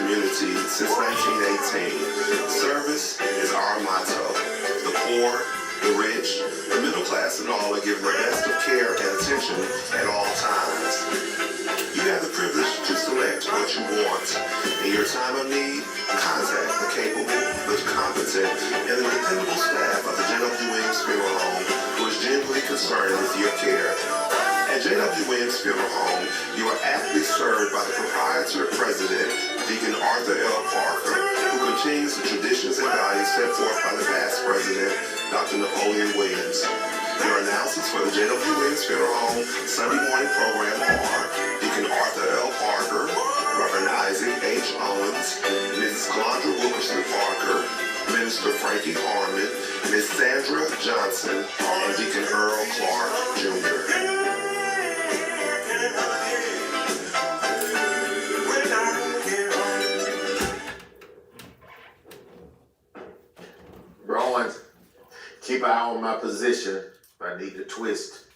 community since 1918. Service is our motto. The poor, the rich, the middle class, and all are given the best of care and attention at all times. You have the privilege to select what you want. In your time of need, contact the capable, the competent, and the dependable staff of the Jwwilliams Funeral Home who is genuinely concerned with your care. At Jwwilliams Funeral Home, you are aptly served by the proprietor president, Deacon Arthur L. Parker, who continues the traditions and values set forth by the past president, Dr. Napoleon Williams. Your announcements for the Jwwilliams Funeral Home Sunday morning program are Deacon Arthur L. Parker, Reverend Isaac H. Owens, Mrs. Calandra Wilkerson Parker, Minister Frankie Harmon, Miss Sandra Johnson, and Deacon Earl Clark, Jr. Rowan, keep an eye on my position. I need to twist.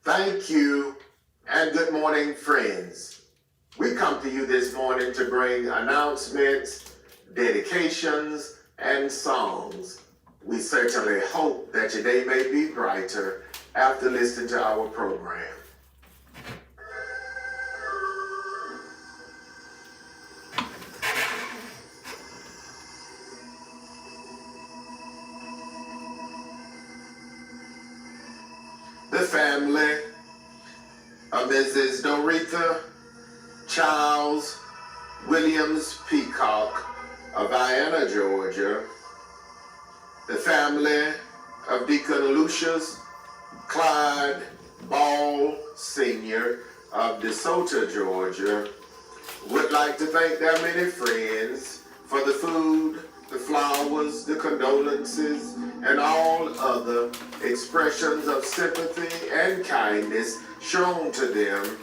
Thank you and good morning, friends. We come to you this morning to bring announcements, dedications, and songs. We certainly hope that your day may be brighter after listening to our program. The family of Mrs. Doretha Charles Williams Peacock of Vienna, Georgia. The family of Deacon Lucius Clyde Ball Sr. of DeSoto, Georgia, would like to thank their many friends for the food, the flowers, the condolences, and all other expressions of sympathy and kindness shown to them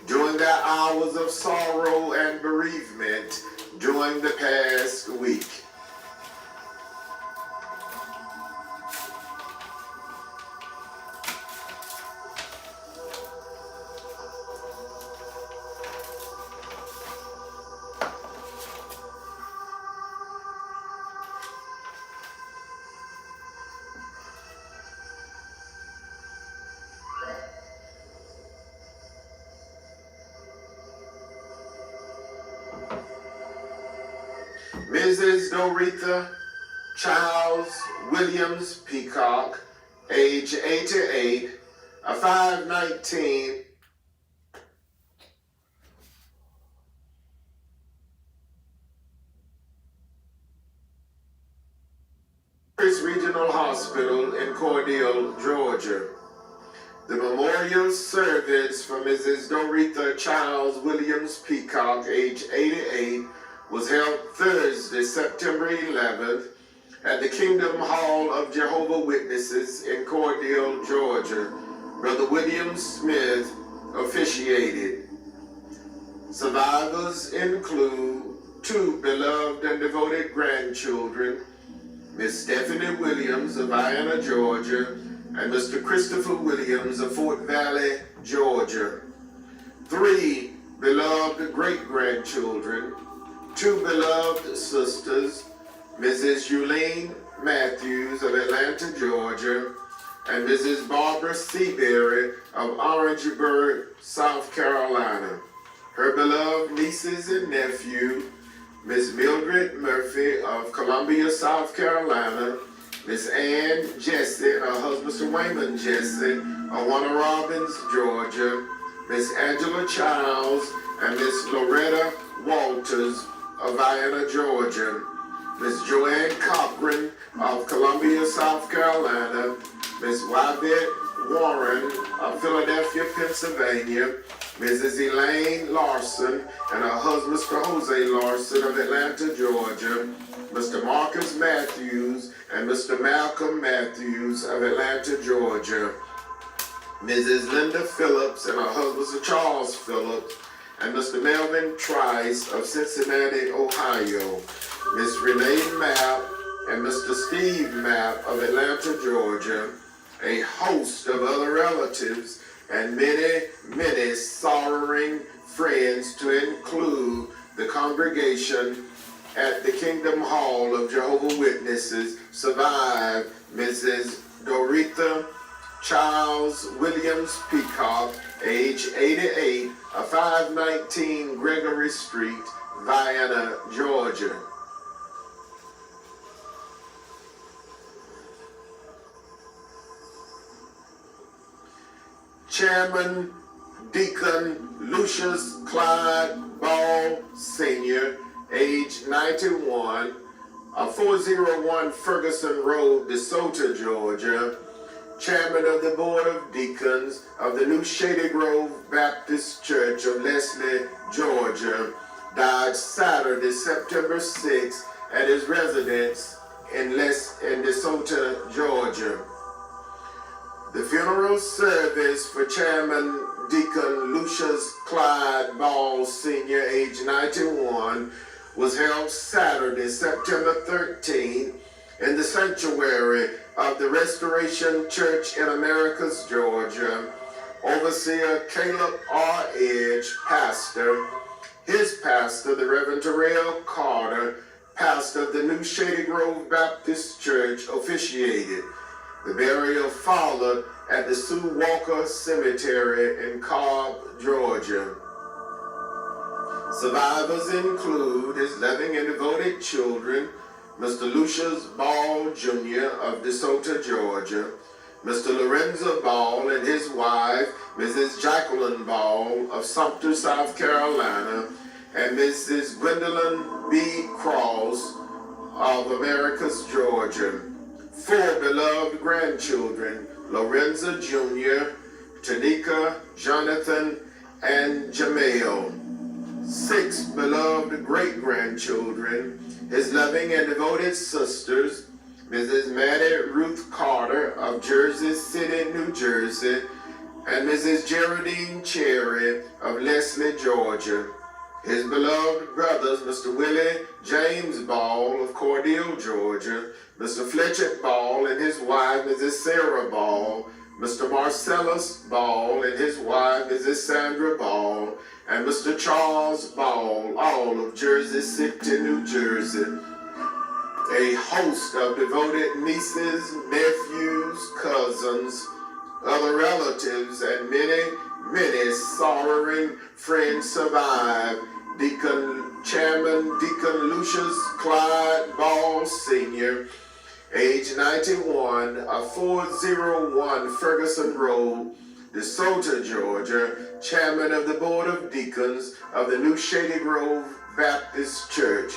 during their hours of sorrow and bereavement during the past week. Mrs. Doretha Charles Williams Peacock, age 88, a 519 Regional Hospital in Cordele, Georgia. The memorial service for Mrs. Doretha Charles Williams Peacock, age 88, was held Thursday, September 11th at the Kingdom Hall of Jehovah Witnesses in Cordele, Georgia. Brother William Smith officiated. Survivors include two beloved and devoted grandchildren, Miss Stephanie Williams of Vienna, Georgia, and Mr. Christopher Williams of Fort Valley, Georgia. Three beloved great-grandchildren, two beloved sisters, Mrs. Eugene Matthews of Atlanta, Georgia, and Mrs. Barbara Seabury of Orangeburg, South Carolina. Her beloved nieces and nephew, Miss Mildred Murphy of Columbia, South Carolina, Miss Ann Jesse and her husband, Mr. Wayman Jesse of Warner Robins, Georgia, Miss Angela Childs and Miss Loretta Walters of Vienna, Georgia, Miss Joanne Cochran of Columbia, South Carolina, Miss Wybette Warren of Philadelphia, Pennsylvania, Mrs. Elaine Larson and her husband, Mr. Jose Larson of Atlanta, Georgia, Mr. Marcus Matthews and Mr. Malcolm Matthews of Atlanta, Georgia, Mrs. Linda Phillips and her husband, Sir Charles Phillips, and Mr. Melvin Trice of Cincinnati, Ohio, Miss Renee Mapp and Mr. Steve Mapp of Atlanta, Georgia, a host of other relatives, and many, many sorrowing friends to congregation at the Kingdom Hall of Jehovah's Witnesses survived Mrs. Dorita Charles Williams Peacock, age 88, of 519 Gregory Street, Vienna, Georgia. Chairman Deacon Lucius Clyde Ball, Sr., age 91, of 401 Ferguson Road, DeSoto, Georgia. Chairman of the Board of Deacons of the New Shady Grove Baptist Church of Leslie, Georgia, died Saturday, September 6th at his residence in DeSoto, Georgia. The funeral service for Chairman Deacon Lucius Clyde Ball, Sr., age 91, was held Saturday, September 13th, in the sanctuary of the Restoration Church in Americus, Georgia. Overseer Caleb R. Edge, pastor. His pastor, the Reverend Terrell Carter, pastor of the New Shady Grove Baptist Church, officiated. The burial followed at the Sue Walker Cemetery in Cobb, Georgia. Survivors include his loving and devoted children, Mr. Lucius Ball, Jr. of DeSoto, Georgia, Mr. Lorenzo Ball and his wife, Mrs. Jacqueline Ball of Sumter, South Carolina, and Mrs. Gwendolyn B. Cross of Americus, Georgia. 4 beloved grandchildren, Lorenzo Jr., Tanika, Jonathan, and Jamel. 6 beloved great-grandchildren, his loving and devoted sisters, Mrs. Maddie Ruth Carter of Jersey City, New Jersey, and Mrs. Geraldine Cherry of Leslie, Georgia. His beloved brothers, Mr. Willie James Ball of Cordele, Georgia, Mr. Fletcher Ball and his wife, Mrs. Sarah Ball, Mr. Marcellus Ball and his wife, Mrs. Sandra Ball, and Mr. Charles Ball, all of Jersey City, New Jersey. A host of devoted nieces, nephews, cousins, other relatives, and many sorrowing friends survived Chairman Deacon Lucius Clyde Ball, Sr., age 91, of 401 Ferguson Road, DeSoto, Georgia, Chairman of the Board of Deacons of the New Shady Grove Baptist Church.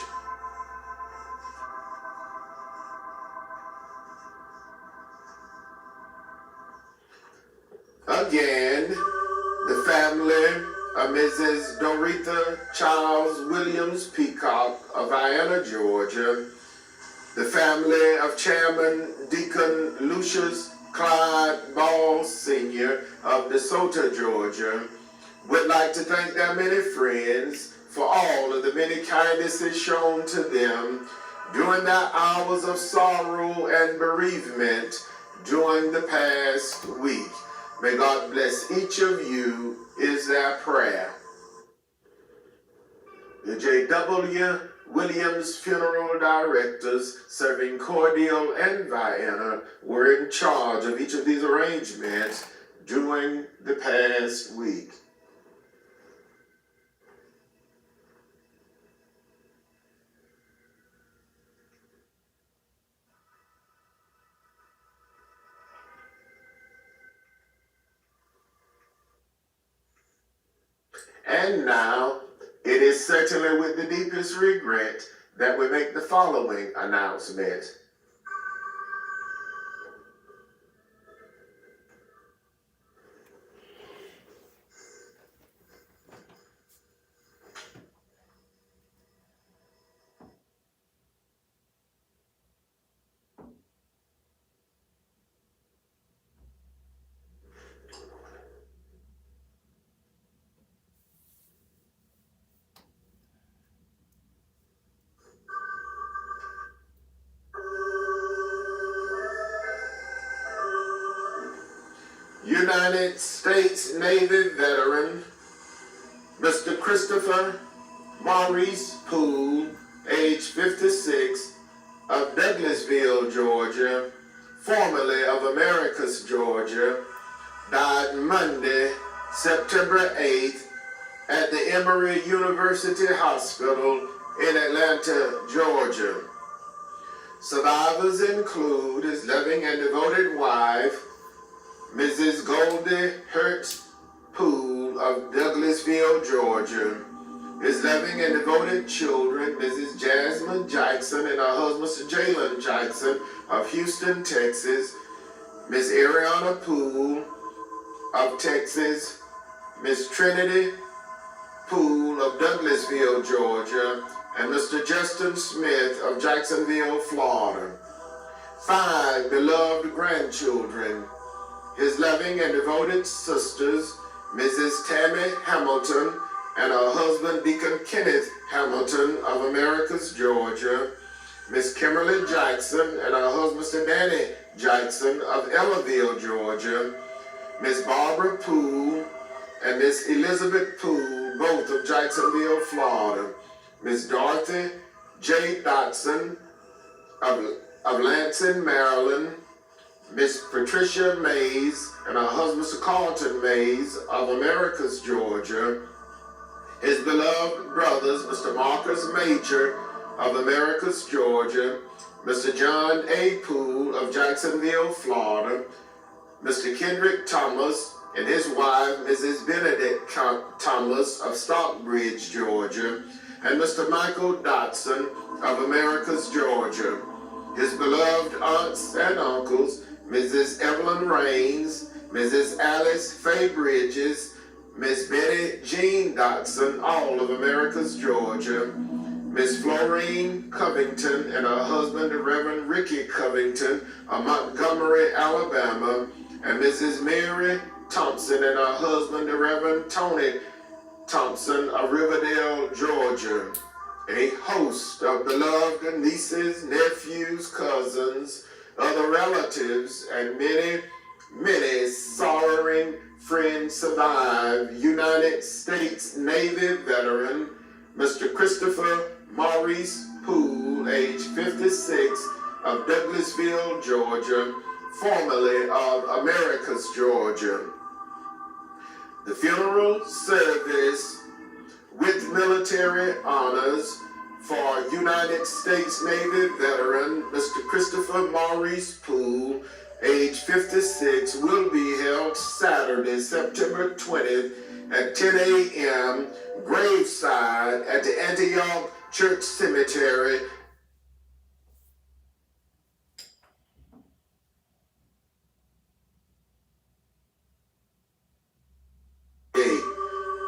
Again, the family of Mrs. Dorita Charles Williams Peacock of Vienna, Georgia, the family of Chairman Deacon Lucius Clyde Ball, Sr. of DeSoto, Georgia, would like to thank their many friends for all of the many kindnesses shown to them during their hours of sorrow and bereavement during the past week. May God bless each of you is their prayer. The Jwwilliams funeral directors serving Cordele and Vienna were in charge of each of these arrangements during the past week. And now, it is certainly with the deepest regret that we make the following announcement. United States Navy veteran, Mr. Christopher Maurice Poole, age 56, of Douglasville, Georgia, formerly of Americus, Georgia, died Monday, September 8th, at the Emory University Hospital in Atlanta, Georgia. Survivors include his loving and devoted wife, Mrs. Goldie Hertz Poole of Douglasville, Georgia, his loving and devoted children, Mrs. Jasmine Jackson and her husband, Mr. Jalen Jackson of Houston, Texas, Miss Ariana Poole of Texas, Miss Trinity Poole of Douglasville, Georgia, and Mr. Justin Smith of Jacksonville, Florida. 5 beloved grandchildren, his loving and devoted sisters, Mrs. Tammy Hamilton and her husband, Deacon Kenneth Hamilton of Americus, Georgia, Miss Kimberly Jackson and her husband, Mr. Danny Jackson of Ellaville, Georgia, Miss Barbara Poole and Miss Elizabeth Poole, both of Jacksonville, Florida, Miss Dorothy J. Dotson of Lansing, Maryland, Miss Patricia Mays and her husband, Mr. Carlton Mays of Americus, Georgia, his beloved brothers, Mr. Marcus Major of Americus, Georgia, Mr. John A. Poole of Jacksonville, Florida, Mr. Kendrick Thomas and his wife, Mrs. Benedict Thomas of Stockbridge, Georgia, and Mr. Michael Dotson of Americus, Georgia, his beloved aunts and uncles, Mrs. Evelyn Raines, Mrs. Alice Faye Bridges, Miss Betty Jean Dotson, all of Americus, Georgia, Miss Florine Covington and her husband, the Reverend Ricky Covington of Montgomery, Alabama, and Mrs. Mary Thompson and her husband, the Reverend Tony Thompson of Riverdale, Georgia. A host of beloved nieces, nephews, cousins, other relatives, and many sorrowing friends survive. United States Navy veteran, Mr. Christopher Maurice Poole, age 56, of Douglasville, Georgia, formerly of Americus, Georgia. The funeral service with military honors for United States Navy veteran Mr. Christopher Maurice Poole, age 56, will be held Saturday, September 20th at 10 a.m. graveside at the Antioch Church Cemetery.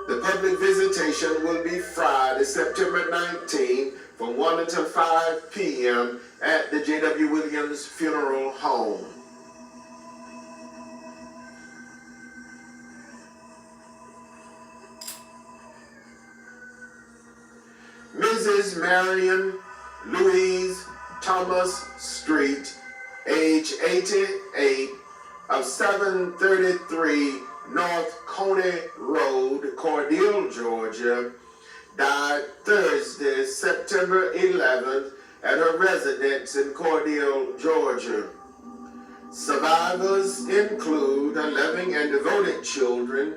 The public visitation will be Friday, September 19th from 1 until 5 p.m. at the Jwwilliams Funeral Home. Mrs. Marion Louise Thomas Street, age 88, of 733 North Coney Road, Cordele, Georgia, died Thursday, September 11th at her residence in Cordele, Georgia. Survivors include her loving and devoted children,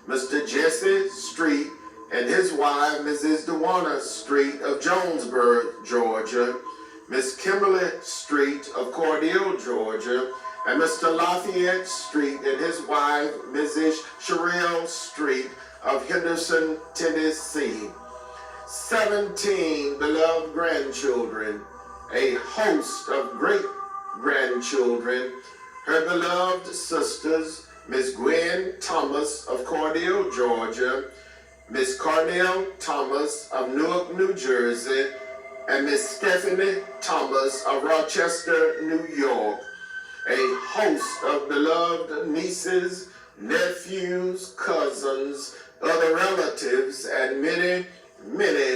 Mr. Jesse Street and his wife, Mrs. Dewana Street of Jonesboro, Georgia, Miss Kimberly Street of Cordele, Georgia, and Mr. Lafayette Street and his wife, Mrs. Sherelle Street of Henderson, Tennessee. 17 beloved grandchildren, a host of great-grandchildren, her beloved sisters, Miss Gwen Thomas of Cordele, Georgia, Miss Cornell Thomas of Newark, New Jersey, and Miss Stephanie Thomas of Rochester, New York. A host of beloved nieces, nephews, cousins, other relatives, and many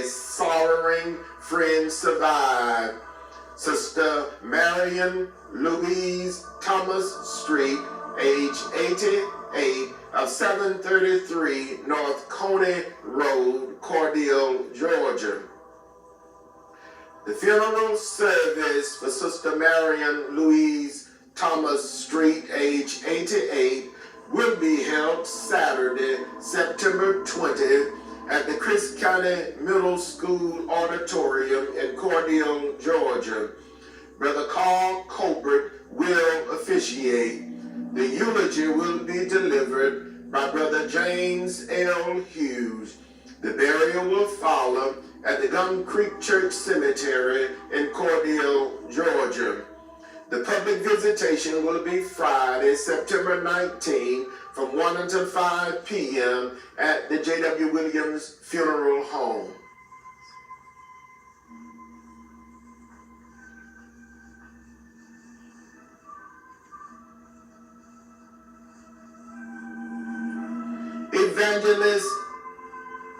sorrowing friends survive. Sister Marion Louise Thomas Street, age 88, of 733 North Coney Road, Cordele, Georgia. The funeral service for Sister Marion Louise Thomas Street, age 88, will be held Saturday, September 20th at the Crisp County Middle School Auditorium in Cordele, Georgia. Brother Carl Colbert will officiate. The eulogy will be delivered by Brother James L. Hughes. The burial will follow at the Gum Creek Church Cemetery in Cordele, Georgia. The public visitation will be Friday, September 19, from 1 until 5 p.m. at the Jwwilliams Funeral Home. Evangelist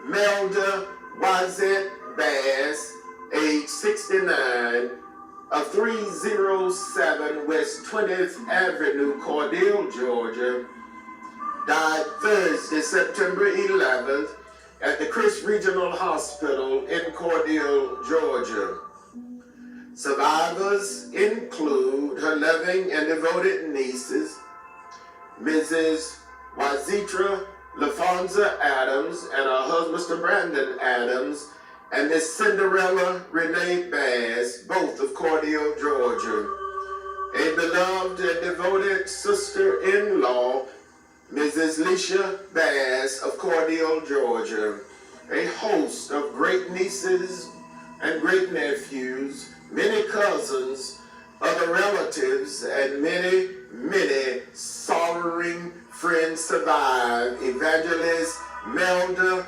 Melda Wazette Bass, age 69, of 307 West 20th Avenue, Cordele, Georgia, died Thursday, September 11th at the Chris Regional Hospital in Cordele, Georgia. Survivors include her loving and devoted nieces, Mrs. Wazitra LaFonza Adams and her husband, Mr. Brandon Adams, and Miss Cinderella Renee Bass, both of Cordele, Georgia. A beloved and devoted sister-in-law, Mrs. Lisha Bass of Cordele, Georgia. A host of great nieces and great nephews, many cousins, other relatives, and many, many sorrowing friends survive. Evangelist Melda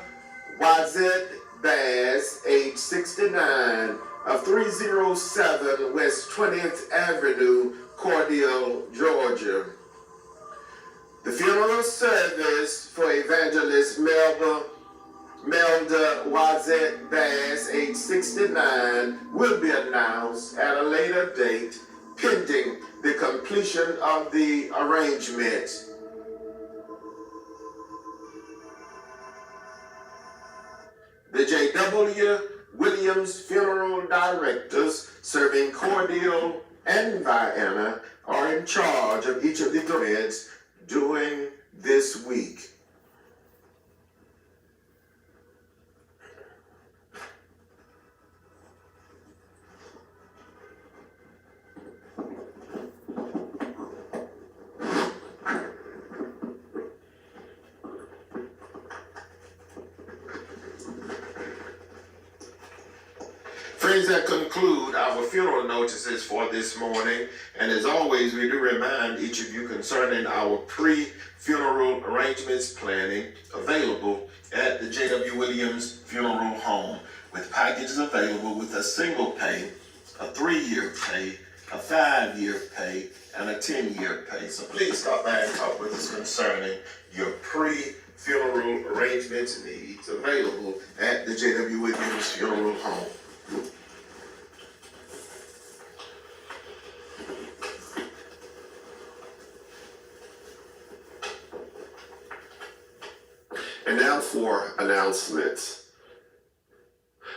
Wazette Bass, age 69, of 307 West 20th Avenue, Cordele, Georgia. The funeral service for Evangelist Melda Wazette Bass, age 69, will be announced at a later date, pending the completion of the arrangement. The Jwwilliams funeral directors serving Cordele and Vienna are in charge of each of the events during this week. Friends, that conclude our funeral notices for this morning. And as always, we do remind each of you concerning our pre-funeral arrangements planning available at the Jwwilliams Funeral Home, with packages available with a single pay, a 3-year pay, a 5-year pay, and a 10-year pay. So please stop by and talk with us concerning your pre-funeral arrangements needs available at the Jwwilliams Funeral Home. And now for announcements.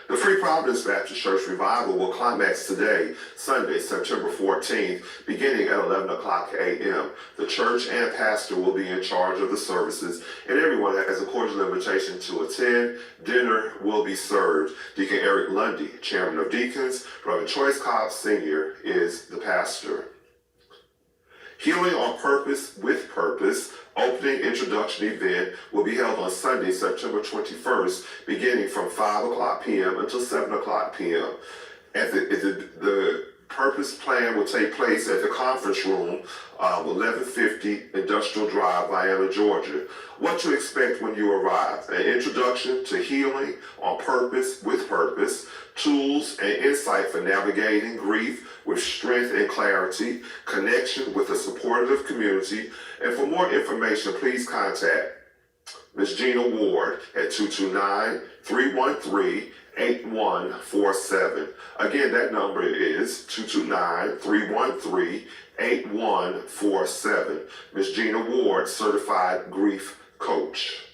The Free Providence Baptist Church Revival will climax today, Sunday, September 14th, beginning at 11 o'clock a.m. The church and pastor will be in charge of the services, and everyone has a cordial invitation to attend. Dinner will be served. Deacon Eric Lundy, chairman of deacons, Reverend Choice Cobb Sr. is the pastor. Healing on Purpose with Purpose opening introduction event will be held on Sunday, September 21st, beginning from 5 o'clock p.m. until 7 o'clock p.m. The Purpose plan will take place at the conference room, 1150 Industrial Drive, Vienna, Georgia. What to expect when you arrive: an introduction to healing on purpose with purpose, tools and insight for navigating grief with strength and clarity, connection with a supportive community. And for more information, please contact Ms. Gina Ward at 229-313-8147. Again, that number is 229-313-8147. Ms. Gina Ward, certified grief coach.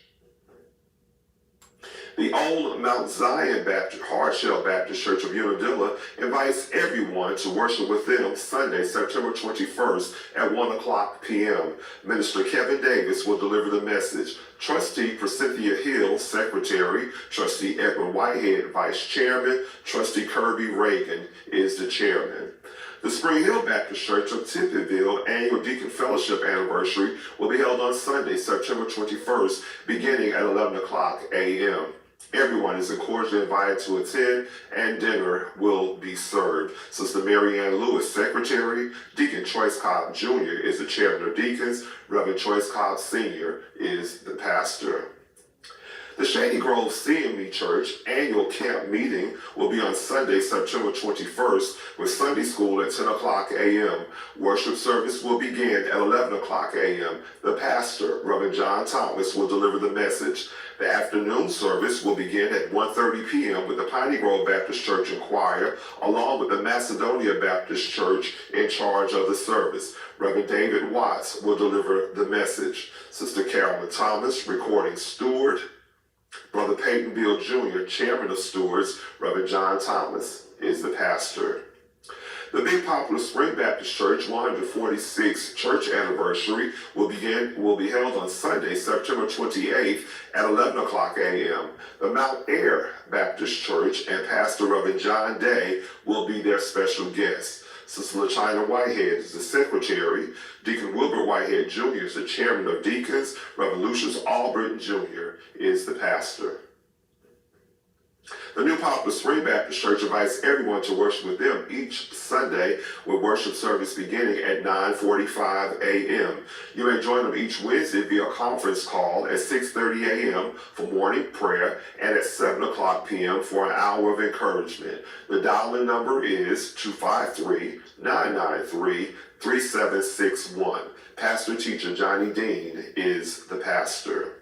The Old Mount Zion Hardshell Baptist Church of Unadilla invites everyone to worship with them Sunday, September 21st at 1 p.m. Minister Kevin Davis will deliver the message. Trustee Cynthia Hill, Secretary. Trustee Edwin Whitehead, Vice Chairman. Trustee Kirby Reagan is the Chairman. The Spring Hill Baptist Church of Tippettville Annual Deacon Fellowship Anniversary will be held on Sunday, September 21st, beginning at 11 a.m. Everyone is cordially invited to attend, and dinner will be served. Sister Mary Ann Lewis, Secretary. Deacon Choice Cobb Jr. is the Chairman of Deacons. Reverend Choice Cobb Sr. is the pastor. The Shady Grove CME Church annual camp meeting will be on Sunday, September 21st, with Sunday school at 10 a.m. Worship service will begin at 11 a.m. The pastor, Reverend John Thomas, will deliver the message. The afternoon service will begin at 1:30 p.m. with the Piney Grove Baptist Church and Choir, along with the Macedonia Baptist Church in charge of the service. Reverend David Watts will deliver the message. Sister Carolyn Thomas, recording steward. Brother Peyton Bill Jr., Chairman of Stewards. Reverend John Thomas is the pastor. The Big Poplar Spring Baptist Church 146th church anniversary will be held on Sunday, September 28th at 11 a.m. The Mount Air Baptist Church and Pastor Reverend John Day will be their special guests. Sister LaChina Whitehead is the Secretary. Deacon Wilbur Whitehead Jr. is the Chairman of Deacons. Reverend Lucius Albritton Jr. is the pastor. The New Poplar Spring Baptist Church invites everyone to worship with them each Sunday, with worship service beginning at 9:45 a.m. You may join them each Wednesday via conference call at 6:30 a.m. for morning prayer and at 7 p.m. for an hour of encouragement. The dial-in number is 253-993-3761. Pastor Teacher Johnny Dean is the pastor.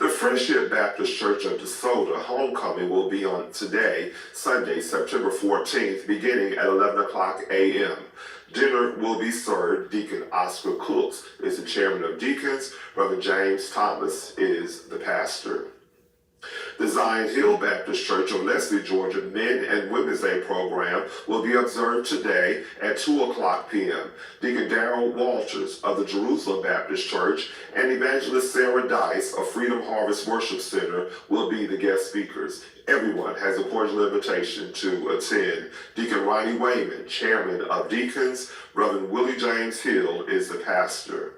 The Friendship Baptist Church of DeSoto homecoming will be on today, Sunday, September 14th, beginning at 11 a.m. Dinner will be served. Deacon Oscar Cooks is the Chairman of Deacons. Reverend James Thomas is the pastor. The Zion Hill Baptist Church of Leslie, Georgia Men and Women's Day program will be observed today at 2 p.m. Deacon Darrell Walters of the Jerusalem Baptist Church and Evangelist Sarah Dice of Freedom Harvest Worship Center will be the guest speakers. Everyone has a cordial invitation to attend. Deacon Ronnie Wayman, Chairman of Deacons. Reverend Willie James Hill is the pastor.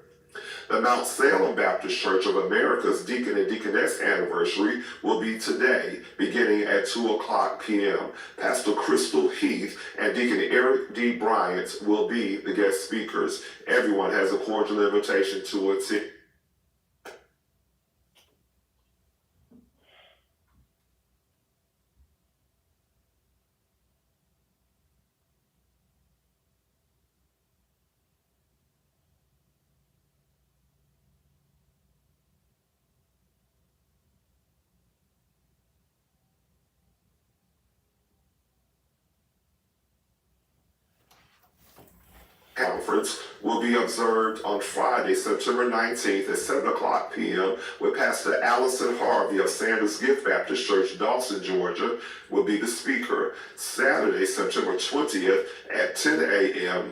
The Mount Salem Baptist Church of America's Deacon and Deaconess anniversary will be today, beginning at 2 p.m. Pastor Crystal Heath and Deacon Eric D. Bryant will be the guest speakers. Everyone has a cordial invitation to attend. Conference will be observed on Friday, September 19th at 7 p.m. with Pastor Allison Harvey of Sanders Gift Baptist Church, Dawson, Georgia, will be the speaker. Saturday, September 20th at 10 a.m.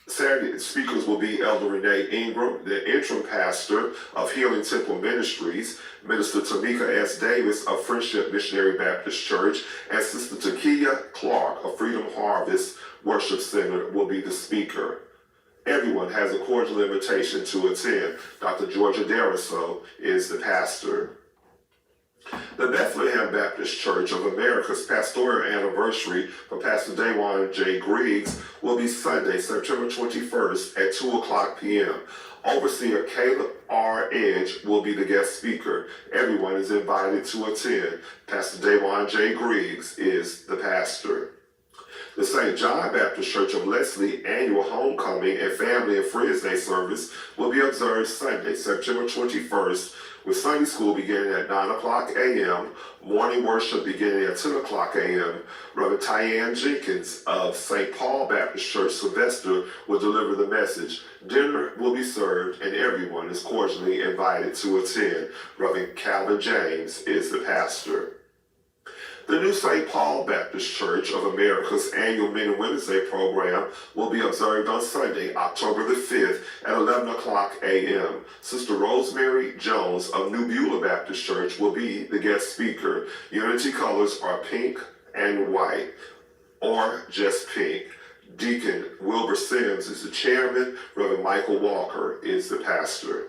Saturday speakers will be Elder Renee Ingram, the interim pastor of Healing Temple Ministries, Minister Tamika S. Davis of Friendship Missionary Baptist Church, and Sister Takia Clark of Freedom Harvest Worship Center will be the speaker. Everyone has a cordial invitation to attend. Dr. Georgia Dariso is the pastor. The Bethlehem Baptist Church of America's pastoral anniversary for Pastor Dawan J. Griggs will be Sunday, September 21st at 2 p.m. Overseer Caleb R. Edge will be the guest speaker. Everyone is invited to attend. Pastor Dawan J. Griggs is the pastor. The St. John Baptist Church of Leslie annual homecoming and family and Friends Day service will be observed Sunday, September 21st with Sunday school beginning at 9 o'clock a.m., morning worship beginning at 10 o'clock a.m. Reverend Tyann Jenkins of St. Paul Baptist Church, Sylvester, will deliver the message. Dinner will be served and everyone is cordially invited to attend. Reverend Calvin James is the pastor. The new St. Paul Baptist Church of America's annual Men and Women's Day program will be observed on Sunday, October the 5th at 11 o'clock a.m. Sister Rosemary Jones of New Beulah Baptist Church will be the guest speaker. Unity colors are pink and white, or just pink. Deacon Wilbur Sims is the chairman. Reverend Michael Walker is the pastor.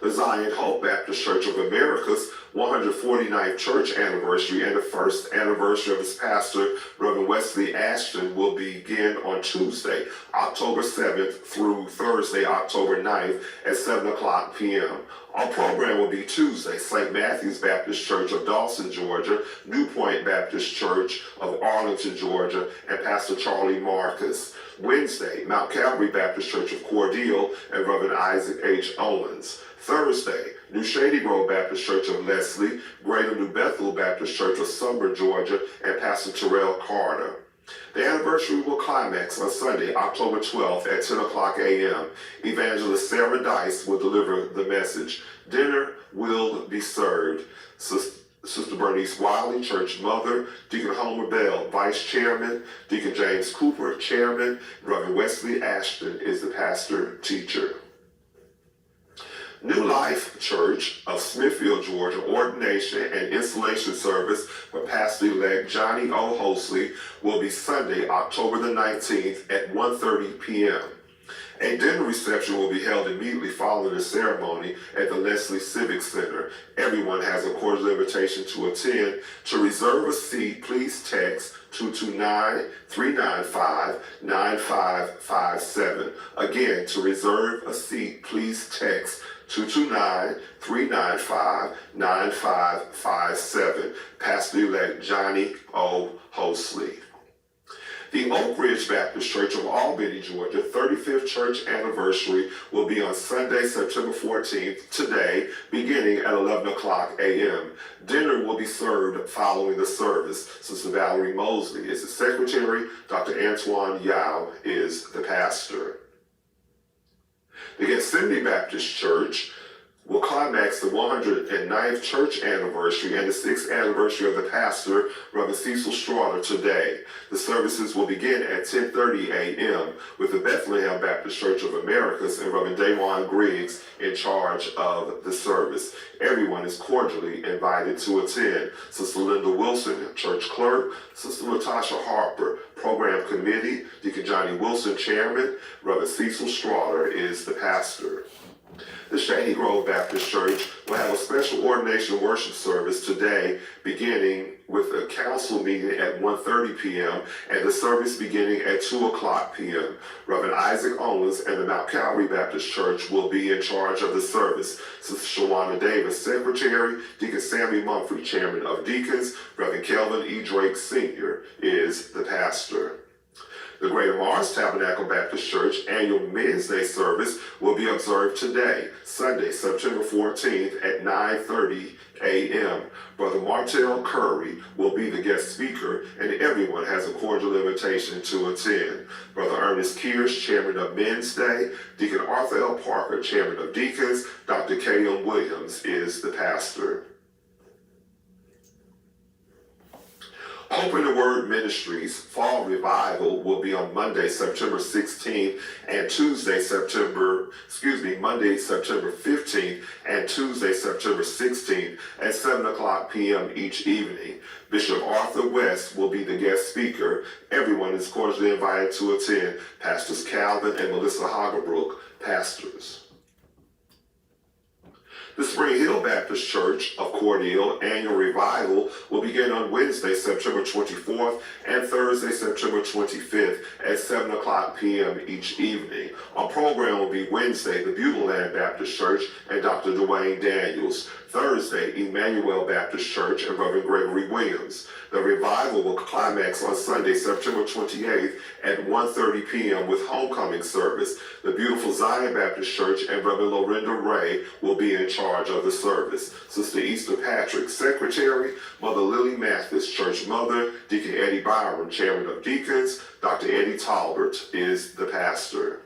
The Zion Hope Baptist Church of America's 149th church anniversary and the first anniversary of its pastor, Reverend Wesley Ashton, will begin on Tuesday, October 7th through Thursday, October 9th at 7 o'clock p.m. Our program will be Tuesday, St. Matthew's Baptist Church of Dawson, Georgia, New Point Baptist Church of Arlington, Georgia, and Pastor Charlie Marcus. Wednesday, Mount Calvary Baptist Church of Cordele and Reverend Isaac H. Owens. Thursday, New Shady Grove Baptist Church of Leslie, Greater New Bethel Baptist Church of Sumner, Georgia, and Pastor Terrell Carter. The anniversary will climax on Sunday, October 12th at 10 o'clock a.m. Evangelist Sarah Dice will deliver the message. Dinner will be served. Sister Bernice Wiley, Church Mother, Deacon Homer Bell, Vice Chairman, Deacon James Cooper, Chairman, Reverend Wesley Ashton is the pastor teacher. New Life Church of Smithfield, Georgia, ordination and installation service for Pastor-elect Johnny O. Hosley will be Sunday, October the 19th at 1:30 p.m. A dinner reception will be held immediately following the ceremony at the Leslie Civic Center. Everyone has a cordial invitation to attend. To reserve a seat, please text 229-395-9557. Again, to reserve a seat, please text 229-395-9557. Pastor-elect Johnny O. Hosley. The Oak Ridge Baptist Church of Albany, Georgia, 35th church anniversary will be on Sunday, September 14th, today, beginning at 11 o'clock a.m. Dinner will be served following the service. Sister Valerie Mosley is the secretary. Dr. Antoine Yao is the pastor. The Gethsemane Baptist Church will climax the 109th church anniversary and the 6th anniversary of the pastor, Reverend Cecil Straughter, today. The services will begin at 10:30 a.m. with the Bethlehem Baptist Church of Americas and Reverend Dawan Griggs in charge of the service. Everyone is cordially invited to attend. Sister Linda Wilson, church clerk, Sister Latasha Harper, program committee, Deacon Johnny Wilson, chairman, Reverend Cecil Straughter is the pastor. The Shady Grove Baptist Church will have a special ordination worship service today, beginning with a council meeting at 1:30 p.m. and the service beginning at 2 o'clock p.m. Reverend Isaac Owens and the Mount Calvary Baptist Church will be in charge of the service. Sister Shawana Davis, secretary, Deacon Sammy Mumphrey, chairman of deacons, Reverend Kelvin E. Drake Sr. is the pastor. The Greater Mars Tabernacle Baptist Church annual Men's Day service will be observed today, Sunday, September 14th at 9:30 a.m. Brother Martell Curry will be the guest speaker, and everyone has a cordial invitation to attend. Brother Ernest Kears, chairman of Men's Day, Deacon Arthur L. Parker, chairman of deacons, Dr. Jwwilliams is the pastor. Hope in the Word Ministries Fall Revival will be on Monday, September 16th and Monday, September 15th and Tuesday, September 16th at 7 o'clock p.m. each evening. Bishop Arthur West will be the guest speaker. Everyone is cordially invited to attend. Pastors Calvin and Melissa Hagerbrook, pastors. The Spring Hill Baptist Church of Cordele annual revival will begin on Wednesday, September 24th and Thursday, September 25th at 7 o'clock p.m. each evening. Our program will be Wednesday, the Butterland Baptist Church and Dr. Dwayne Daniels. Thursday, Emmanuel Baptist Church and Reverend Gregory Williams. The revival will climax on Sunday, September 28th at 1:30 p.m. with homecoming service. The beautiful Zion Baptist Church and Reverend Lorinda Ray will be in charge of the service. Sister Easter Patrick, Secretary. Mother Lily Mathis, Church Mother. Deacon Eddie Byron, Chairman of Deacons. Dr. Eddie Talbert is the pastor.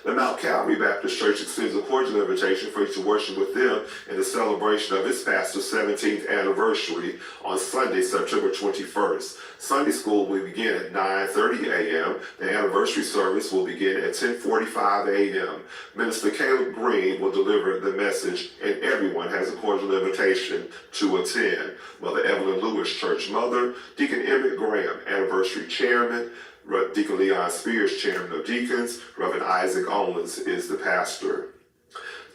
The Mount Calvary Baptist Church extends a cordial invitation for you to worship with them in the celebration of its pastor's 17th anniversary on Sunday, September 21st. Sunday school will begin at 9:30 a.m. The anniversary service will begin at 10:45 a.m. Minister Caleb Green will deliver the message, and everyone has a cordial invitation to attend. Mother Evelyn Lewis, Church Mother. Deacon Emmett Graham, Anniversary Chairman. Deacon Leon Spears, Chairman of Deacons. Reverend Isaac Owens is the pastor.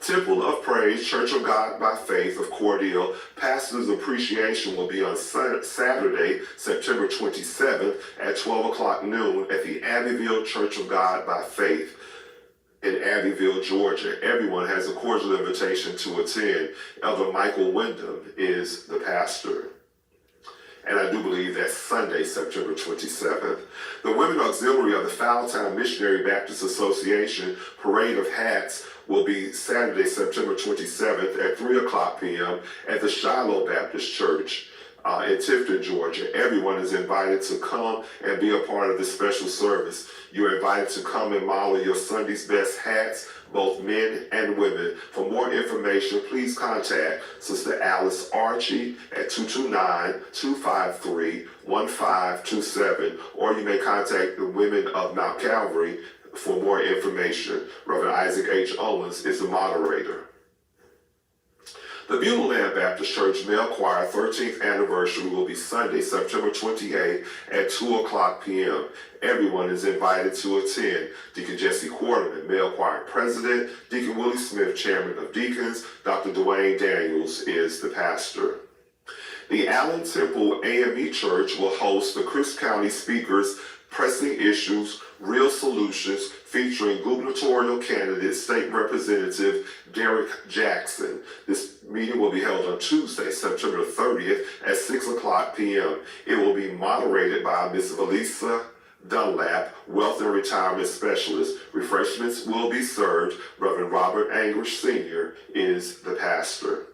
Temple of Praise, Church of God by Faith of Cordele, Pastor's Appreciation will be on Saturday, September 27th at 12 o'clock noon at the Abbeville Church of God by Faith in Abbeville, Georgia. Everyone has a cordial invitation to attend. Elder Michael Wyndham is the pastor. And I do believe that's Sunday, September 27th. The Women Auxiliary of the Foultown Missionary Baptist Association Parade of Hats will be Saturday, September 27th at 3 o'clock p.m. at the Shiloh Baptist Church in Tifton, Georgia. Everyone is invited to come and be a part of this special service. You're invited to come and model your Sunday's best hats, both men and women. For more information, please contact Sister Alice Archie at 229-253-1527, or you may contact the Women of Mount Calvary for more information. Reverend Isaac H. Owens is the moderator. The Butterland Baptist Church Male Choir 13th anniversary will be Sunday, September 28th at 2 o'clock p.m. Everyone is invited to attend. Deacon Jesse Quarterman, Male Choir President. Deacon Willie Smith, Chairman of Deacons. Dr. Dwayne Daniels is the pastor. The Allen Temple AME Church will host the Chris County Speakers Pressing Issues, Real Solutions, featuring gubernatorial candidate State Representative Derek Jackson. This meeting will be held on Tuesday, September 30th at 6 o'clock p.m. It will be moderated by Ms. Valisa Dunlap, Wealth and Retirement Specialist. Refreshments will be served. Reverend Robert Anglish Sr. is the pastor.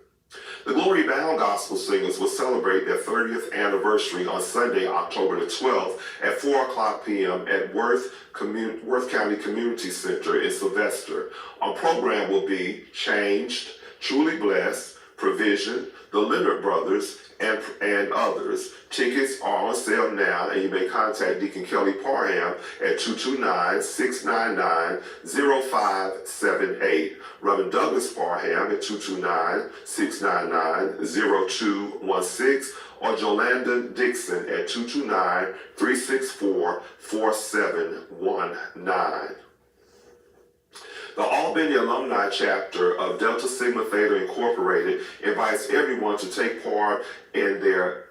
The Glory Bound Gospel Singers will celebrate their 30th anniversary on Sunday, October the 12th at 4 o'clock p.m. at Worth County Community Center in Sylvester. Our program will be Changed, Truly Blessed, Provision, The Leonard Brothers, and others. Tickets are on sale now, and you may contact Deacon Kelly Parham at 229-699-0578. Reverend Douglas Parham at 229-699-0216, or Jolanda Dixon at 229-364-4719. The Albany Alumni Chapter of Delta Sigma Theta Incorporated invites everyone to take part in their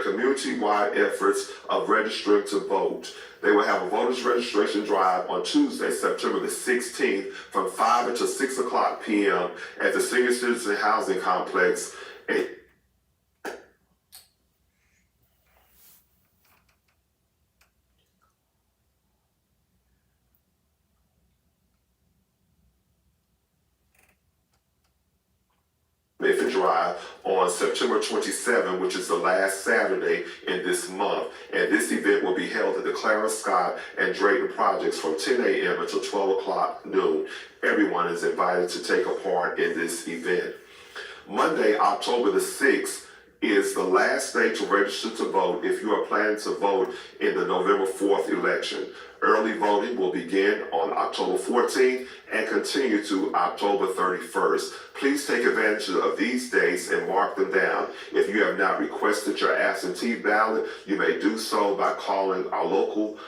community-wide efforts of registering to vote. They will have a voters registration drive on Tuesday, September the 16th from 5 until 6 o'clock p.m. at the Senior Citizen Housing Complex. Drive on September 27, which is the last Saturday in this month. And this event will be held at the Clara Scott and Drayton Projects from 10 a.m. until 12 o'clock noon. Everyone is invited to take a part in this event. Monday, October the 6th, is the last day to register to vote if you are planning to vote in the November 4th election. Early voting will begin on October 14th and continue to October 31st. Please take advantage of these dates and mark them down. If you have not requested your absentee ballot, you may do so by calling our local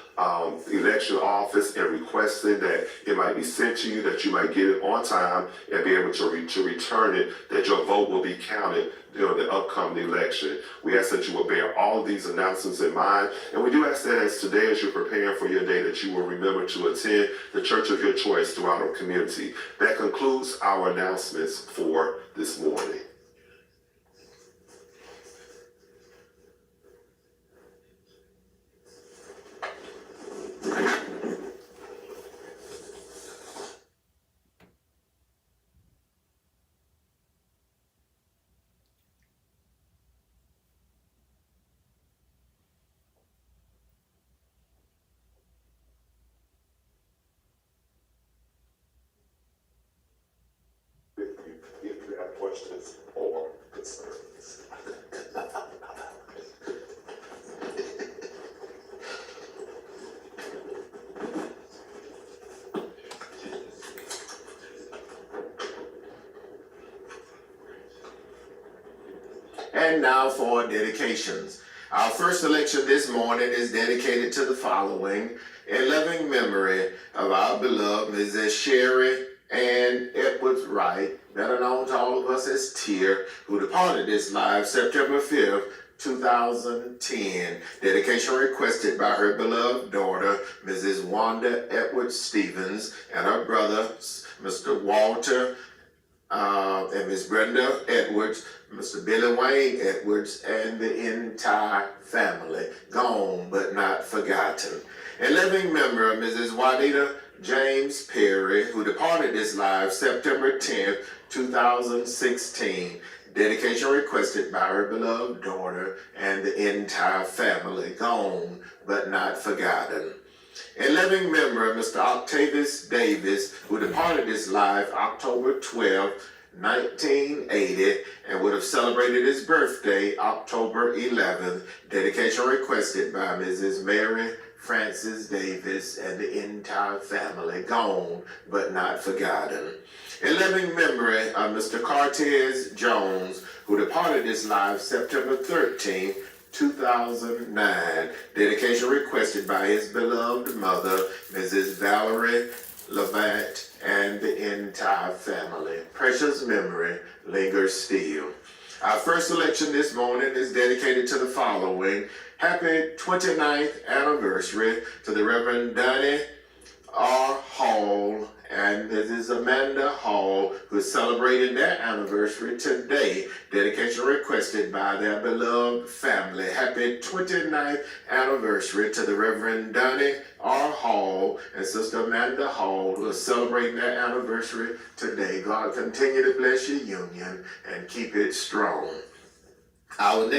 election office and requesting that it might be sent to you, that you might get it on time and be able to return it, that your vote will be counted during the upcoming election. We ask that you will bear all of these announcements in mind, and we do ask that as today, as you're preparing for your day, that you will remember to attend the church of your choice throughout our community. That concludes our announcements for this morning. If you have questions or concerns. And now for dedications. Our first election this morning is dedicated to the following: in loving memory of our beloved Mrs. Sherry Ann Edwards Wright, better known to all of us as Tier, who departed this life September 5th, 2010. Dedication requested by her beloved daughter, Mrs. Wanda Edwards Stevens, and her brothers, Mr. Walter and Miss Brenda Edwards, Mr. Billy Wayne Edwards, and the entire family, gone but not forgotten. In living memory of Mrs. Juanita James Perry, who departed this life September 10th, 2016. Dedication requested by her beloved daughter and the entire family, gone but not forgotten. In living memory of Mr. Octavius Davis, who departed this life October 12th, 1980, and would have celebrated his birthday October 11th. Dedication requested by Mrs. Mary Francis Davis and the entire family, gone but not forgotten. In living memory of Mr. Cortez Jones, who departed this life September 13th, 2009. Dedication requested by his beloved mother, Mrs. Valerie Lavatte, and the entire family. Precious memory lingers still. Our first election this morning is dedicated to the following: happy 29th anniversary to the Reverend Donnie R. Hall and Mrs. Amanda Hall, who is celebrating their anniversary today. Dedication requested by their beloved family. Happy 29th anniversary to the Reverend Donnie R. Hall and Sister Amanda Hall, who are celebrating their anniversary today. God continue to bless your union and keep it strong. Our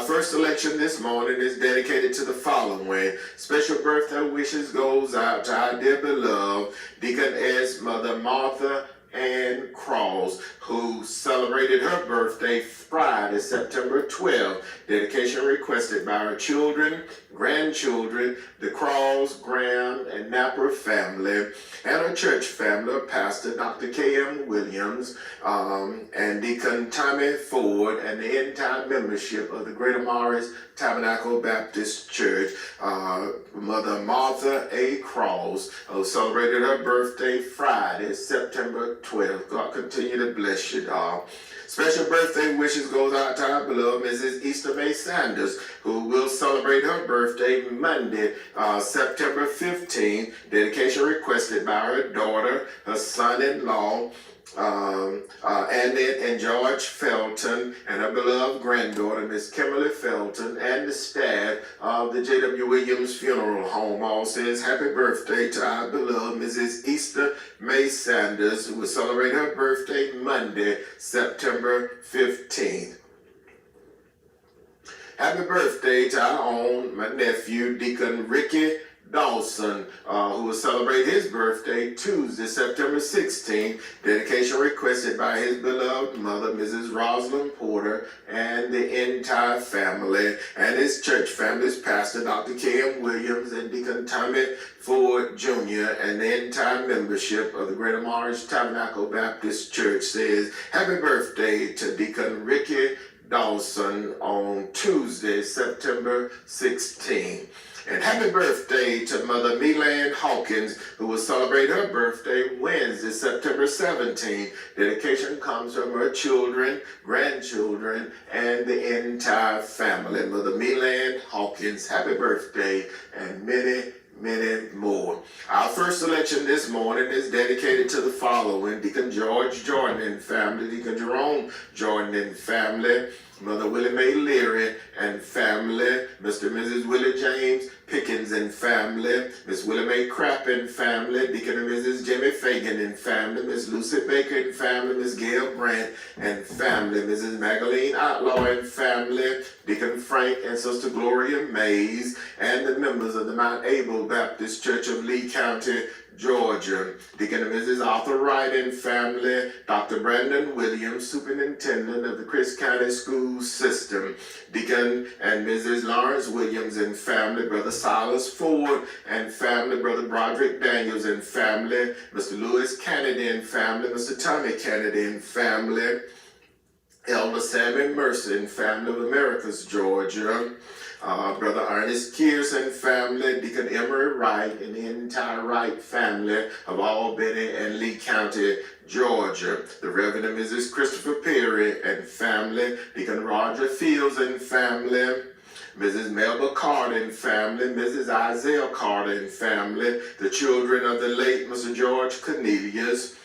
first election this morning is dedicated to the following. Special birthday wishes goes out to our dear beloved Deacon S. Mother Martha Ann Cross, who celebrated her birthday Friday, September 12th. Dedication requested by her children, grandchildren, the Cross, Graham, and Napper family, and her church family, Pastor Dr. K.M. Williams, and Deacon Tommy Ford, and the entire membership of the Greater Morris Tabernacle Baptist Church. Mother Martha A. Cross, who celebrated her birthday Friday, September 12th. God continue to bless you, dog. Special birthday wishes goes out to our beloved Mrs. Easter May Sanders, who will celebrate her birthday Monday, September 15th. Dedication requested by her daughter, her son-in-law, Annette and George Felton, and her beloved granddaughter, Miss Kimberly Felton, and the staff of the Jwwilliams Funeral Home. All says happy birthday to our beloved Mrs. Easter May Sanders, who will celebrate her birthday Monday, September 15th. Happy birthday to our own, my nephew, Deacon Ricky Dawson, who will celebrate his birthday Tuesday, September 16th. Dedication requested by his beloved mother, Mrs. Rosalind Porter, and the entire family, and his church family, his pastor, Dr. K.M. Williams, and Deacon Tommy Ford Jr., and the entire membership of the Greater Marsh Tabernacle Baptist Church says, happy birthday to Deacon Ricky Dawson on Tuesday, September 16th. And happy birthday to Mother Melan Hawkins, who will celebrate her birthday Wednesday, September 17th. Dedication comes from her children, grandchildren, and the entire family. Mother Melan Hawkins, happy birthday, and many more. Our first selection this morning is dedicated to the following: Deacon George Jordan and family, Deacon Jerome Jordan and family, Mother Willie Mae Leary and family, Mr. and Mrs. Willie James Pickens and family, Miss Willie Mae Crapp and family, Deacon and Mrs. Jimmy Fagan and family, Miss Lucy Baker and family, Miss Gail Brandt and family, Mrs. Magdalene Outlaw and family, Deacon Frank and Sister Gloria Mays, and the members of the Mount Abel Baptist Church of Lee County, Georgia. Deacon and Mrs. Arthur Wright and family, Dr. Brandon Williams, Superintendent of the Chris County School System, Deacon and Mrs. Lawrence Williams and family, Brother Silas Ford and family, Brother Broderick Daniels and family, Mr. Lewis Kennedy and family, Mr. Tommy Kennedy and family, Elder Sammy Mercer and family of Americus, Georgia, Brother Ernest Kears and family, Deacon Emery Wright and the entire Wright family of Albany and Lee County, Georgia. The Reverend and Mrs. Christopher Perry and family, Deacon Roger Fields and family, Mrs. Melba Carter and family, Mrs. Isaiah Carter and family, the children of the late Mr. George Cornelius,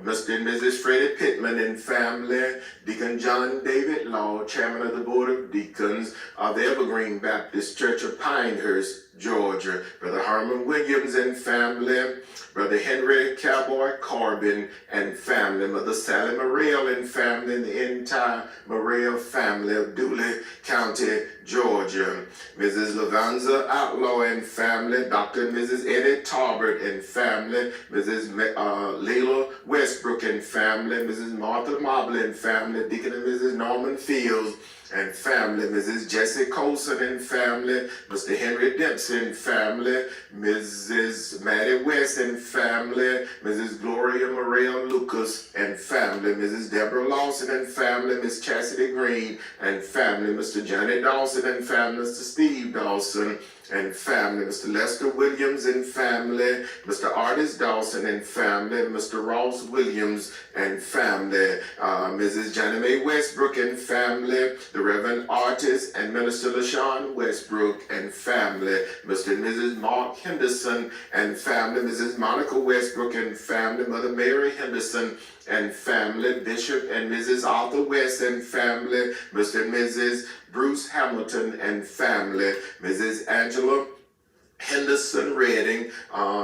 Mr. and Mrs. Freddie Pittman and family, Deacon John David Law, Chairman of the Board of Deacons of the Evergreen Baptist Church of Pinehurst, Georgia, Brother Harmon Williams and family, Brother Henry Cowboy Corbin and family, Mother Sally Morrell and family, and the entire Morrell family of Dooley County, Georgia, Mrs. Lavanza Outlaw and family, Dr. and Mrs. Eddie Tarbert and family, Mrs. Leila Westbrook and family, Mrs. Martha Mobley and family, Deacon and Mrs. Norman Fields and family, Mrs. Jessie Colson and family, Mr. Henry Dempsey and family, Mrs. Maddie West and family, Mrs. Gloria Morel Lucas and family, Mrs. Deborah Lawson and family, Miss Chastity Green and family, Mr. Johnny Dawson and family, Mr. Steve Dawson and family, Mr. Lester Williams and family, Mr. Artis Dawson and family, Mr. Ross Williams and family, Mrs. Johnny Mae Westbrook and family, the Reverend Artis and Minister LaShawn Westbrook and family, Mr. and Mrs. Mark Henderson and family, Mrs. Monica Westbrook and family, Mother Mary Henderson and family, Bishop and Mrs. Arthur West and family, Mr. and Mrs. Bruce Hamilton and family, Mrs. Angela Henderson Redding,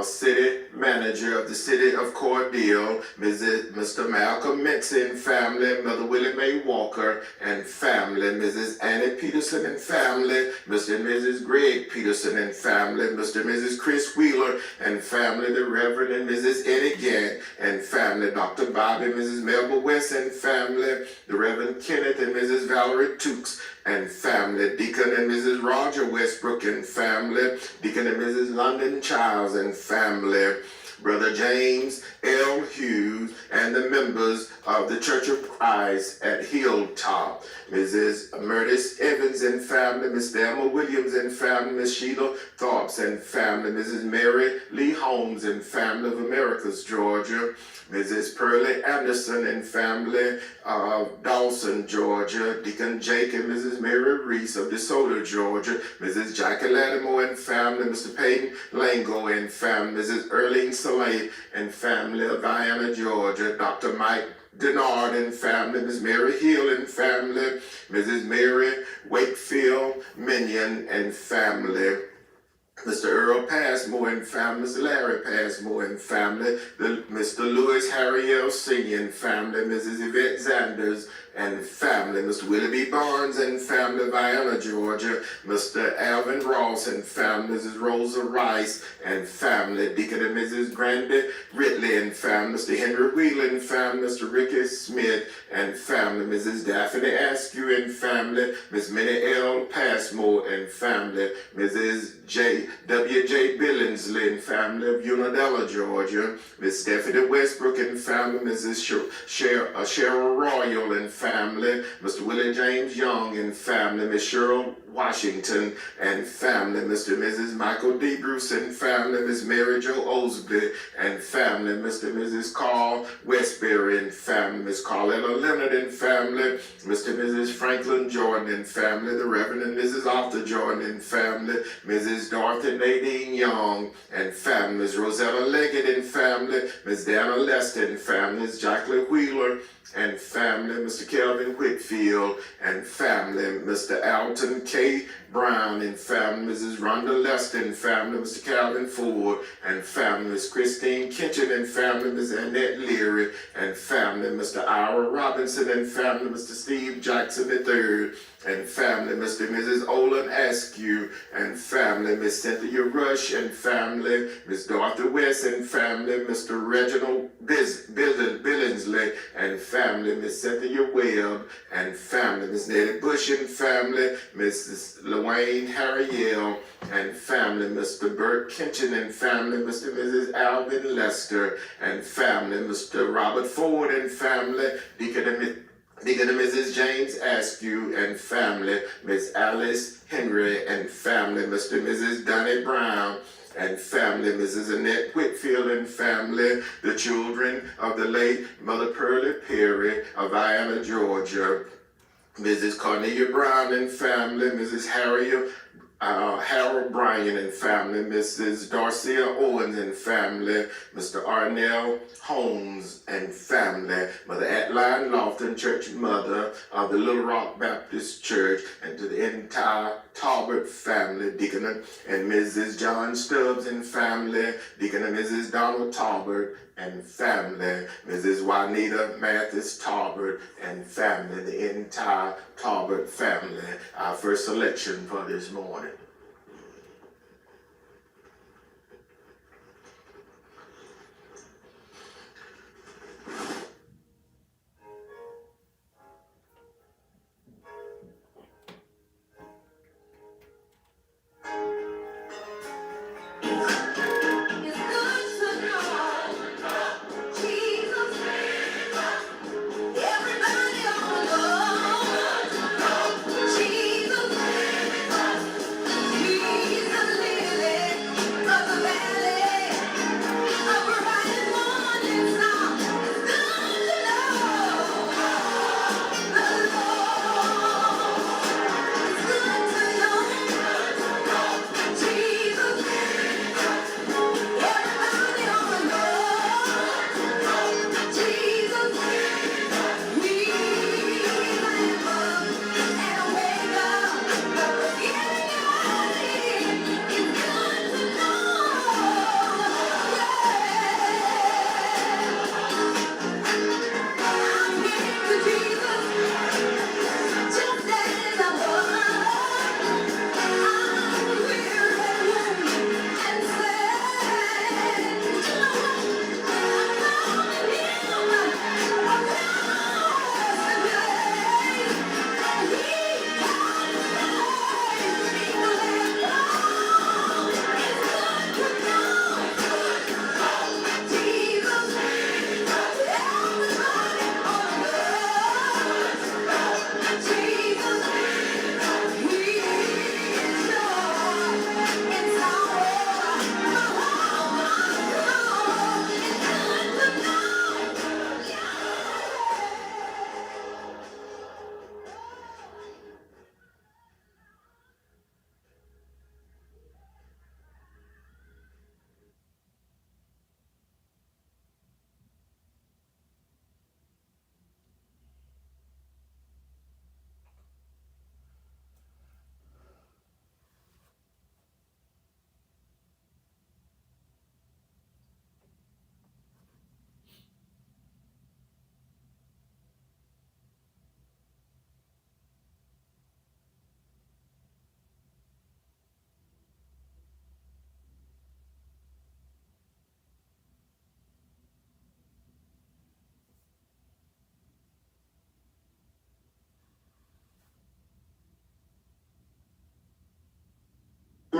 city manager of the city of Cordele, Mr. Malcolm Mintz and family, Mother Willie Mae Walker and family, Mrs. Annie Peterson and family, Mr. and Mrs. Greg Peterson and family, Mr. and Mrs. Chris Wheeler and family, the Reverend and Mrs. Eddie Gant and family, Dr. Bobby and Mrs. Melba West and family, the Reverend Kenneth and Mrs. Valerie Tukes and family, Deacon and Mrs. Roger Westbrook and family, Deacon and Mrs. London Childs and family, Brother James L. Hughes and the members of the Church of Christ at Hilltop, Mrs. Murtis Evans and family, Miss Thelma Williams and family, Miss Sheila Thorpes and family, Mrs. Mary Lee Holmes and family of Americus, Georgia, Mrs. Pearlie Anderson and family of Dawson, Georgia, Deacon Jake and Mrs. Mary Reese of DeSoto, Georgia, Mrs. Jackie Lattimore and family, Mr. Peyton Lango and family, Mrs. Erling Saleh and family of Vienna, Georgia, Dr. Mike Denard and family, Miss Mary Hill and family, Mrs. Mary Wakefield Minion and family, Mr. Earl Passmore and family, Mr. Larry Passmore and family, Mr. Lewis Harry L. Sr. and family, Mrs. Yvette Zanders and family, Mr. Willie B. Barnes and family, Vienna, Georgia, Mr. Alvin Ross and family, Mrs. Rosa Rice and family, Deacon and Mrs. Grandy Ridley and family, Mr. Henry Wheeler and family, Mr. Ricky Smith and family, Mrs. Daphne Askew and family, Miss Minnie L. Passmore and family, Mrs. W.J. Billingsley and family of Unadilla, Georgia, Miss Stephanie Westbrook and family, Mrs. Cheryl Royal and family, Mr. Willie James Young and family, Miss Cheryl Washington and family, Mr. and Mrs. Michael D. Bruce and family, Miss Mary Jo Osby and family, Mr. and Mrs. Carl Westbury and family, Miss Carletta Leonard and family, Mr. and Mrs. Franklin Jordan and family, the Reverend and Mrs. Arthur Jordan and family, Mrs. Dorothy Nadine Young and family, Miss Rosetta Leggett and family, Miss Dana Lester and family, Miss Jacqueline Wheeler and family, Mr. Kelvin Whitfield and family, Mr. Alton K. Brown and family, Mrs. Rhonda Lester and family, Mr. Calvin Ford and family, Miss Christine Kitchen and family, Miss Annette Leary and family, Mr. Ira Robinson and family, Mr. Steve Jackson III and family, Mr. and Mrs. Olin Askew and family, Miss Cynthia Rush and family, Miss Dorothy West and family, Mr. Reginald Billingsley and family, Miss Cynthia Webb and family, Miss Nettie Bush and family, Mrs. Lorraine Harriel and family, Mr. Bert Kitchen and family, Mr. and Mrs. Alvin Lester and family, Mr. Robert Ford and family, Deacon and Mrs. James Askew and family, Miss Alice Henry and family, Mr. and Mrs. Donnie Brown and family, Mrs. Annette Whitfield and family, the children of the late Mother Pearlie Perry of Vienna, Georgia, Mrs. Cornelia Brown and family, Mrs. Harold Bryan and family, Mrs. Darcia Owens and family, Mr. Arnell Holmes and family, Mother Adeline Lofton, church mother of the Little Rock Baptist Church, and to the entire Talbot family, Deacon and Mrs. John Stubbs and family, Deacon and Mrs. Donald Talbot and family, Mrs. Juanita Mathis Talbot and family, the entire Talbot family. Our first selection for this morning. Everybody all alone. Jesus,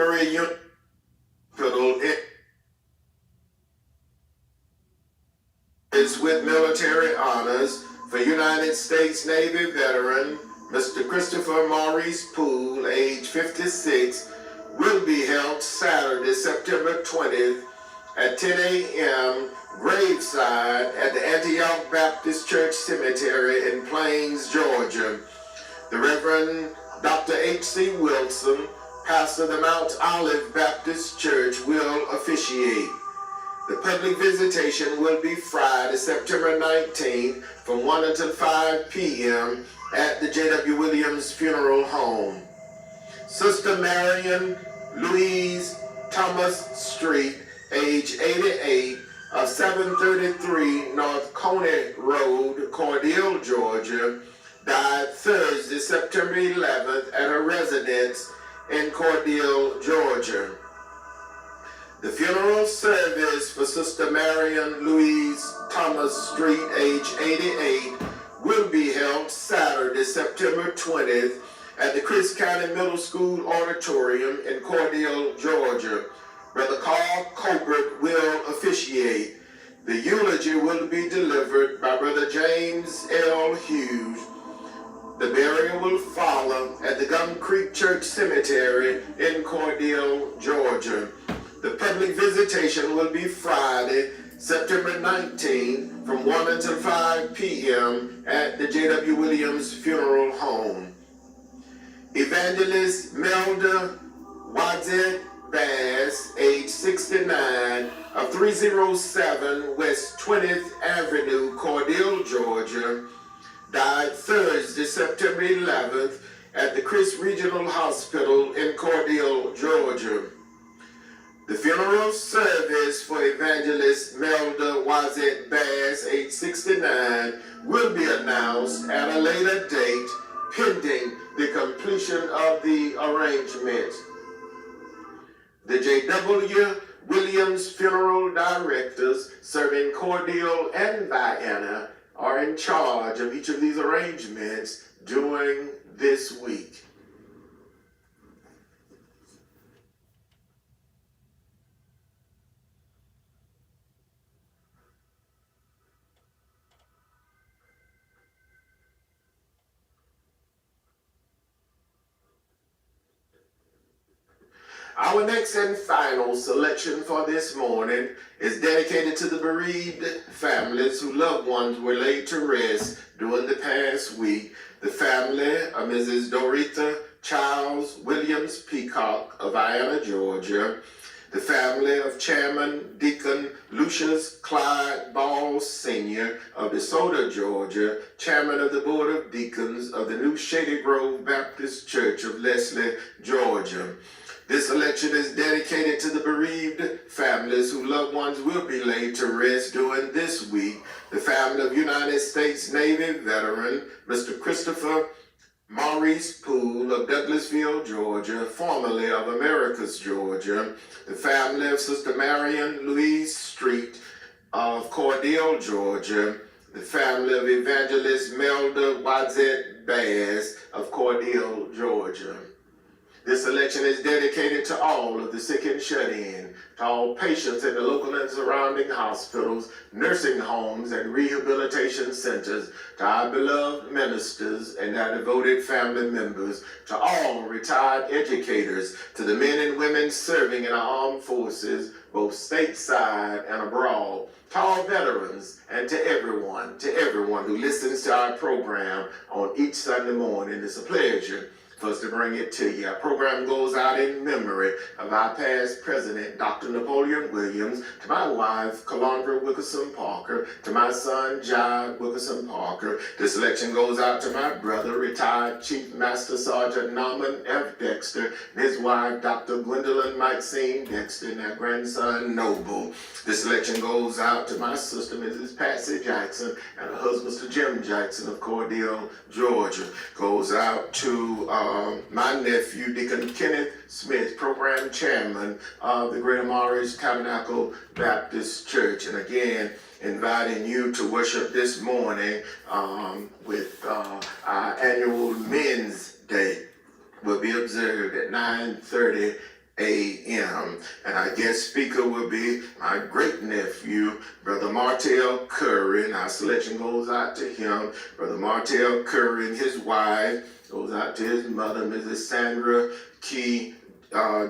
Marie Hospital is with military honors for United States Navy veteran Mr. Christopher Maurice Poole, age 56, will be held Saturday, September 20th at 10 a.m. graveside at the Antioch Baptist Church Cemetery in Plains, Georgia. The Reverend Dr. H.C. Wilson, pastor of the Mount Olive Baptist Church, will officiate. The public visitation will be Friday, September 19th from 1 until 5 p.m. at the Jwwilliams Funeral Home. Sister Marion Louise Thomas Street, age 88, of 733 North Coney Road, Cordele, Georgia, died Thursday, September 11th at her residence in Cordele, Georgia. The funeral service for Sister Marion Louise Thomas Street, age 88, will be held Saturday, September 20th at the Chris County Middle School Auditorium in Cordele, Georgia. Brother Carl Colbert will officiate. The eulogy will be delivered by Brother James L. Hughes. The burial will follow at the Gum Creek Church Cemetery in Cordele, Georgia. The public visitation will be Friday, September 19th from 1 until 5 p.m. at the Jwwilliams Funeral Home. Evangelist Melda Wadzet Bass, age 69, of 307 West 20th Avenue, Cordele, Georgia, died Thursday, September 11th at the Chris Regional Hospital in Cordele, Georgia. The funeral service for Evangelist Melda Wadzet Bass, age 69, will be announced at a later date pending the completion of the arrangement. The Jwwilliams funeral directors serving Cordele and Vienna are in charge of each of these arrangements during this week. Our next and final selection for this morning is dedicated to the bereaved families whose loved ones were laid to rest during the past week. The family of Mrs. Dorita Charles Williams Peacock of Vienna, Georgia. The family of Chairman Deacon Lucius Clyde Ball Sr. of DeSoto, Georgia, Chairman of the Board of Deacons of the New Shady Grove Baptist Church of Leslie, Georgia. This election is dedicated to the bereaved families whose loved ones will be laid to rest during this week. The family of United States Navy veteran Mr. Christopher Maurice Poole of Douglasville, Georgia, formerly of Americus, Georgia. The family of Sister Marion Louise Street of Cordele, Georgia. The family of Evangelist Melda Wadzet Bass of Cordele, Georgia. This election is dedicated to all of the sick and shut-in, to all patients in the local and surrounding hospitals, nursing homes, and rehabilitation centers, to our beloved ministers and our devoted family members, to all retired educators, to the men and women serving in our armed forces, both stateside and abroad, to all veterans, and to everyone who listens to our program on each Sunday morning. It's a pleasure for us to bring it to you. Our program goes out in memory of our past president, Dr. Napoleon Williams, to my wife, Calandra Wilkerson Parker, to my son, John Wilkerson Parker. This selection goes out to my brother, retired Chief Master Sergeant Norman F. Dexter, and his wife, Dr. Gwendolyn Maxine Dexter, and our grandson, Noble. This selection goes out to my sister, Mrs. Patsy Jackson, and her husband, Mr. Jim Jackson of Cordele, Georgia. Goes out to my nephew, Deacon Kenneth Smith, program chairman of the Greater Morris Tabernacle Baptist Church. And again, inviting you to worship this morning with our annual Men's Day. Will be observed at 9:30 a.m. And our guest speaker will be my great nephew, Brother Martell Curry. And our selection goes out to him. Brother Martell Curry and his wife, goes out to his mother, Mrs. Sandra Key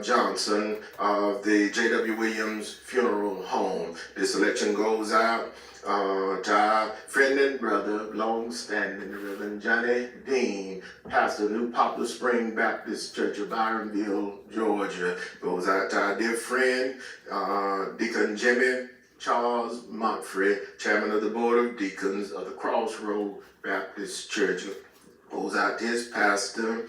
Johnson of the Jwwilliams Funeral Home. This selection goes out to our friend and brother, long-standing, the Reverend Johnny Dean, pastor of New Poplar Spring Baptist Church of Byronville, Georgia. Goes out to our dear friend, Deacon Jimmy Charles Mumphrey, chairman of the Board of Deacons of the Crossroad Baptist Church. Goes out to his pastor,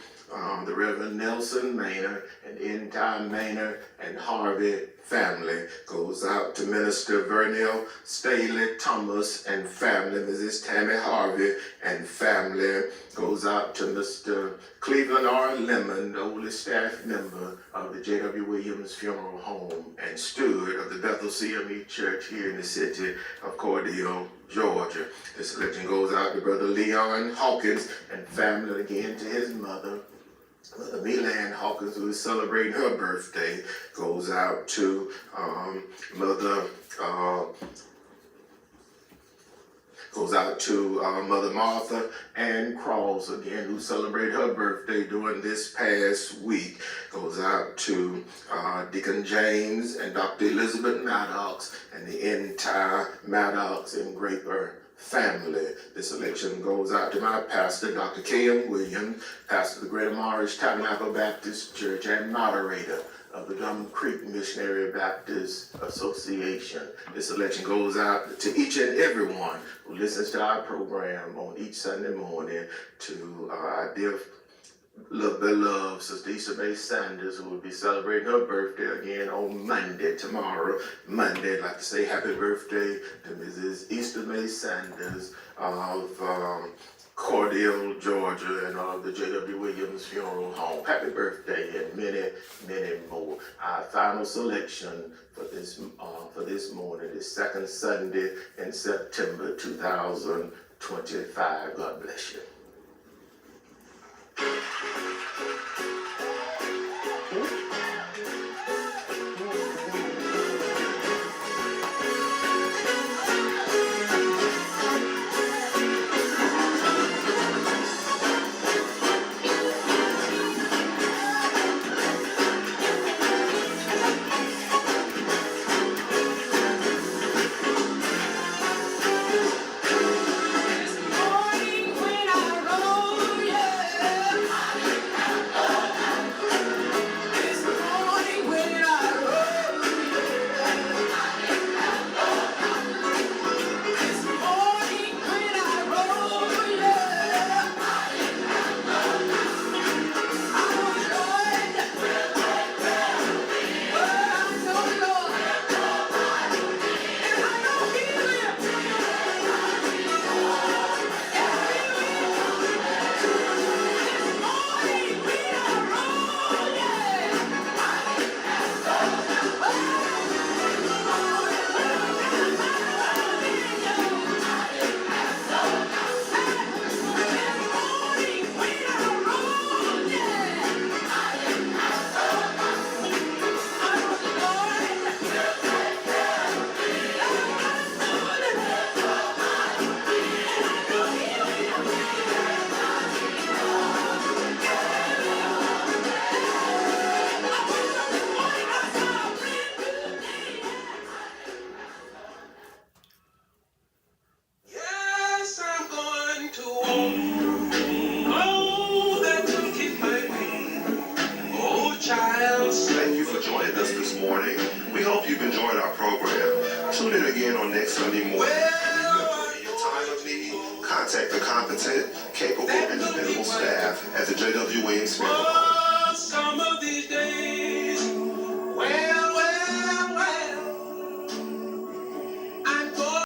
the Reverend Nelson Maynard, and the entire Maynard and Harvey family. Goes out to Minister Vernell Staley Thomas and family, Mrs. Tammy Harvey and family. Goes out to Mr. Cleveland R. Lemon, the oldest staff member of the Jwwilliams Funeral Home and steward of the Bethel CME Church here in the city of Cordele, Georgia. This selection goes out to Brother Leon Hawkins and family, again to his mother, Mother Melan Hawkins, who is celebrating her birthday. Goes out to Mother Martha Ann Cross, again, who celebrated her birthday during this past week. Goes out to Deacon James and Dr. Elizabeth Maddox and the entire Maddox and Graper family. This selection goes out to my pastor, Dr. K.M. Williams, pastor of the Greater Morris Tabernacle Baptist Church and moderator of the Gum Creek Missionary Baptist Association. This selection goes out to each and everyone who listens to our program on each Sunday morning, to our dear beloved Sister Issa Mae Sanders, who will be celebrating her birthday again on Monday, tomorrow, Monday. I'd like to say happy birthday to Mrs. Issa Mae Sanders of Cordele, Georgia, and of the Jwwilliams Funeral Home. Happy birthday and many, many more. Our final selection for this morning is second Sunday in September 2025. God bless you. Thank you for joining us this morning. We hope you've enjoyed our program. Tune in again on next Sunday morning. In your time of need, contact the competent, capable, and dependable staff at the Jwwilliams Funeral Home.